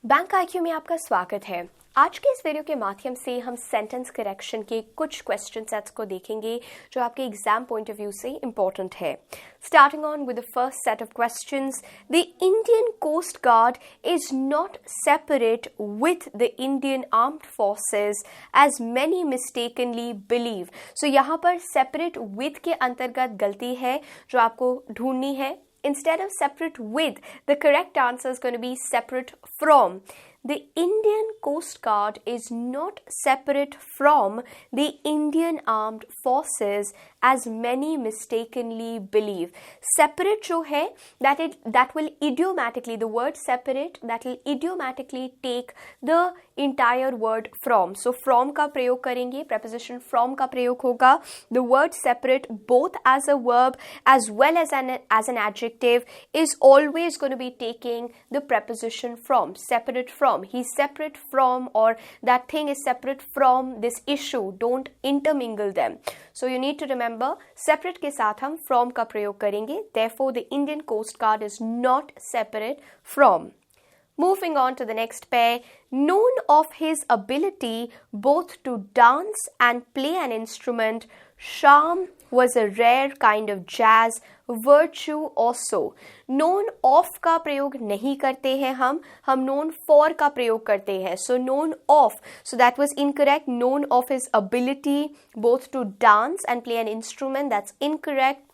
Bank IQ में आपका स्वागत है। आज के इस वीडियो के माध्यम से हम सेंटेंस करेक्शन के कुछ क्वेश्चन सेट्स को देखेंगे जो आपके एग्जाम पॉइंट ऑफ व्यू से इंपॉर्टेंट है। Starting on with the first set of questions, the Indian Coast Guard is not separate with the Indian armed forces as many mistakenly believe. So यहाँ पर separate with के अंतर्गत गलती है जो आपको ढूंढनी है। Instead of separate with, the correct answer is going to be separate from. The Indian Coast Guard is not separate from the Indian Armed Forces as many mistakenly believe. Separate जो है that will idiomatically, the word separate, that will idiomatically take the entire word from. So from का प्रयोग करेंगे, preposition from का प्रयोग होगा. The word separate both as a verb as well as an adjective is always going to be taking the preposition from. Separate from. He's separate from, or that thing is separate from this issue. Don't intermingle them. So you need to remember, separate के साथ हम from का प्रयोग करेंगे. Therefore, the Indian Coast Guard is not separate from. Moving on to the next pair, known of his ability both to dance and play an instrument, charm was a rare kind of jazz, virtuoso. Known of का प्रयोग नहीं करते हैं हम known for का प्रयोग करते हैं. So known of, so that was incorrect. Known of his ability both to dance and play an instrument, that's incorrect.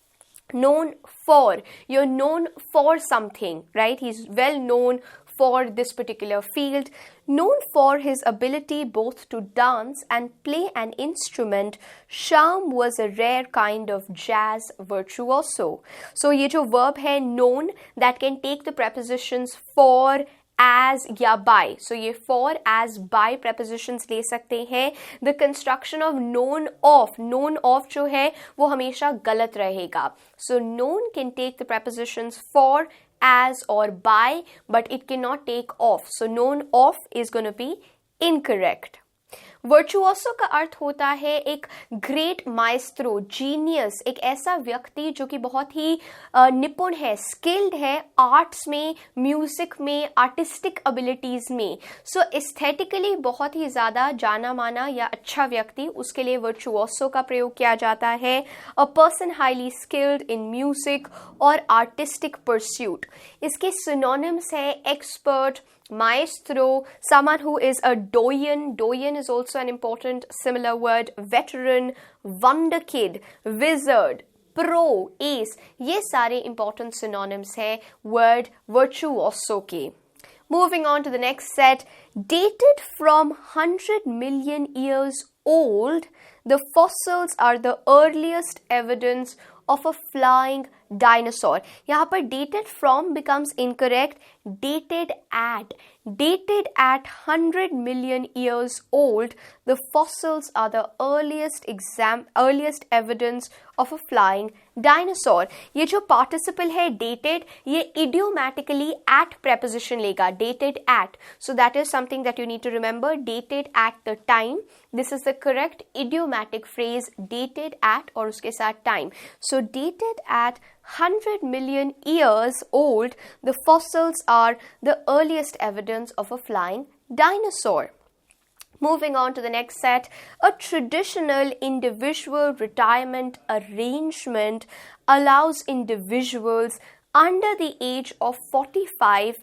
Known for, you're known for something, right? He's well known for this particular field. Known for his ability both to dance and play an instrument, charm was a rare kind of jazz virtuoso. So ये जो verb है known, that can take the prepositions for, as या by. So ये for, as, by prepositions ले सकते हैं. The construction of known of जो है वो हमेशा गलत रहेगा. So known can take the prepositions for, as or by, but it cannot take of. So known of is going to be incorrect. वर्चुओसो का अर्थ होता है एक ग्रेट माइस्ट्रो, जीनियस, एक ऐसा व्यक्ति जो कि बहुत ही निपुण है, स्किल्ड है आर्ट्स में, म्यूजिक में, आर्टिस्टिक एबिलिटीज में. सो एस्थेटिकली बहुत ही ज़्यादा जाना माना या अच्छा व्यक्ति, उसके लिए वर्चुओसो का प्रयोग किया जाता है. A person highly skilled in music और आर्टिस्टिक परस्यूट. इसके सिनोनिम्स है expert, maestro, someone who is a doyen is also an important similar word, veteran, wunderkid, wizard, pro, ace, ये सारे important synonyms हैं word virtuoso के. Moving on to the next set, dated from 100 million years old, the fossils are the earliest evidence of a flying dinosaur. यहाँ पर dated from becomes incorrect. Dated at 100 million years old, the fossils are the earliest evidence of a flying dinosaur. ये जो participle है dated, ये idiomatically at preposition लेगा, dated at. So that is something that you need to remember. Dated at the time. This is the correct idiomatic phrase, dated at और उसके साथ time. So dated at 100 million years old, the fossils are the earliest evidence of a flying dinosaur. Moving on to the next set, a traditional individual retirement arrangement allows individuals under the age of 45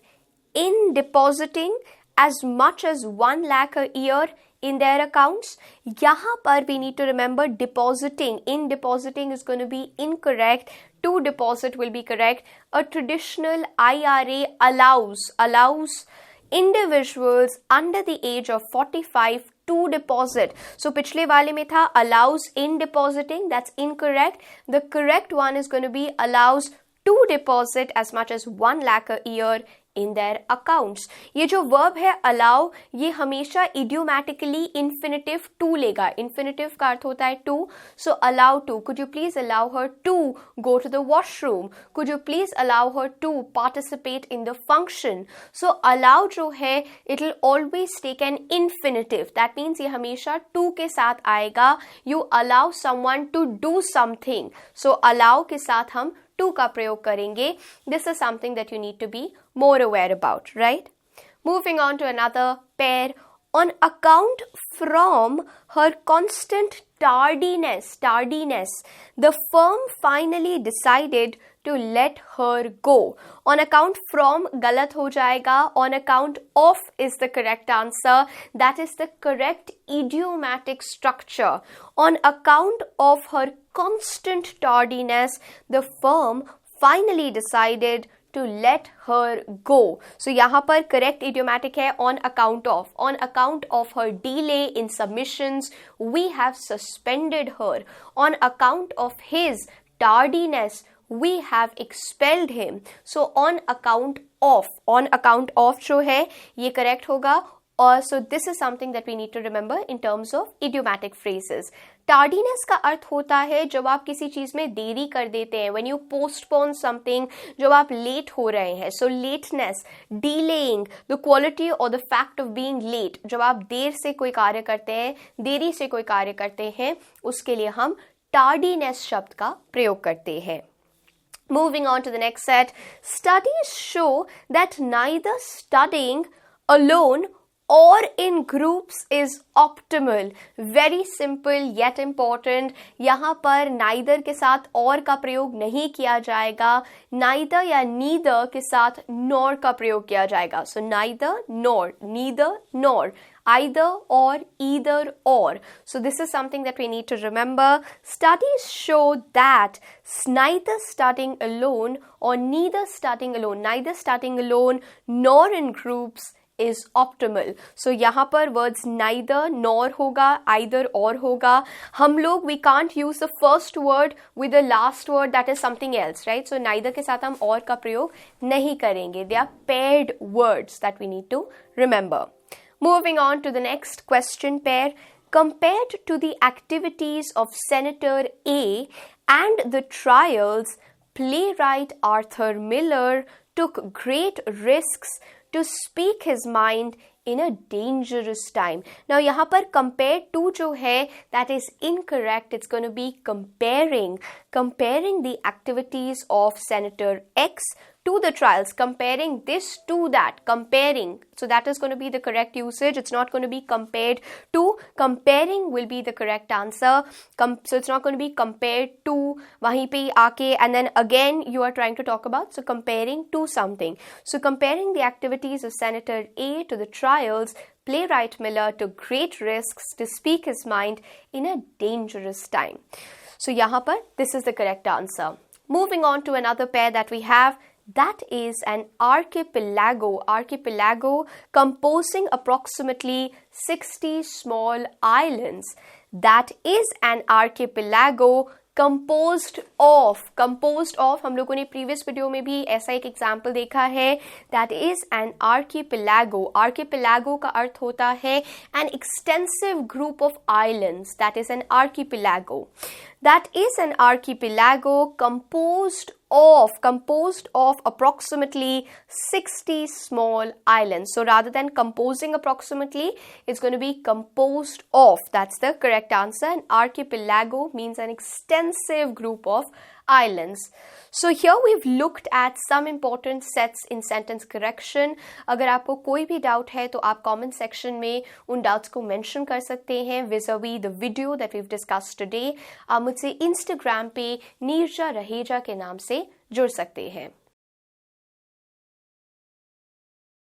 in depositing as much as 1 lakh a year in their accounts. यहाँ पर we need to remember depositing. In depositing is going to be incorrect. To deposit will be correct. A traditional IRA allows individuals under the age of 45 to deposit. So पिछले वाले में था allows in depositing, that's incorrect. The correct one is going to be allows to deposit as much as 1 lakh a year in their accounts. ये जो verb है allow, ये हमेशा idiomatically infinitive to लेगा. Infinitive का अर्थ होता है to. So allow to. Could you please allow her to go to the washroom? Could you please allow her to participate in the function? So allow जो है, it will always take an infinitive. That means ये हमेशा to के साथ आएगा. You allow someone to do something. So allow के साथ हम to का प्रयोग करेंगे. This is something that you need to be more aware about, right? Moving on to another pair. On account from her constant tardiness, the firm finally decided to let her go. On account from गलत हो जाएगा. On account of is the correct answer. That is the correct idiomatic structure. On account of her constant tardiness, the firm finally decided to let her go. So यहाँ पर correct idiomatic है on account of. On account of her delay in submissions, we have suspended her. On account of his tardiness, we have expelled him. So on account of जो है ये correct होगा. और so this is something that we need to remember in terms of idiomatic phrases. Tardiness का अर्थ होता है जब आप किसी चीज में देरी कर देते हैं. When you postpone something, जब आप late हो रहे हैं. So lateness, delaying, the quality or the fact of being late. जब आप देर से कोई कार्य करते हैं, देरी से कोई कार्य करते हैं, उसके लिए हम tardiness शब्द का प्रयोग करते हैं. Moving on to the next set. Studies show that neither studying alone or in groups is optimal. Very simple yet important. यहाँ पर neither के साथ or का प्रयोग नहीं किया जाएगा. Neither या neither के साथ nor का प्रयोग किया जाएगा. So neither nor, neither nor, either or, either or. So this is something that we need to remember. Studies show that neither studying alone or neither studying alone nor in groups is optimal. So यहाँ पर words neither nor होगा, either or होगा. हम लोग we can't use the first word with the last word that is something else, right? So neither के साथ हम or का प्रयोग नहीं करेंगे. They are paired words that we need to remember. Moving on to the next question pair. Compared to the activities of Senator A and the trials, playwright Arthur Miller took great risks to speak his mind in a dangerous time. Now यहाँ पर compare to जो है that is incorrect. It's going to be comparing the activities of Senator X to the trials, comparing this to that, comparing. So that is going to be the correct usage. It's not going to be compared to. Comparing will be the correct answer. So it's not going to be compared to वहीं पे आके and then again you are trying to talk about. So comparing to something. So comparing the activities of Senator A to the trials, playwright Miller took great risks to speak his mind in a dangerous time. So यहाँ पर this is the correct answer. Moving on to another pair that we have. That is an archipelago composing approximately 60 small islands. That is an archipelago composed of हम लोगों ने previous video में भी ऐसा एक example देखा है. That is an archipelago का अर्थ होता है an extensive group of islands. That is an archipelago. That is an archipelago composed of approximately 60 small islands. So rather than composing approximately, it's going to be composed of. That's the correct answer. An archipelago means an extensive group of islands. So here we've looked at some important sets in sentence correction. अगर आपको कोई भी doubt है तो आप comment section में उन doubts को mention कर सकते हैं vis-a-vis the video that we've discussed today. आप मुझसे Instagram पे नीरजा रहेजा के नाम से जुड़ सकते हैं.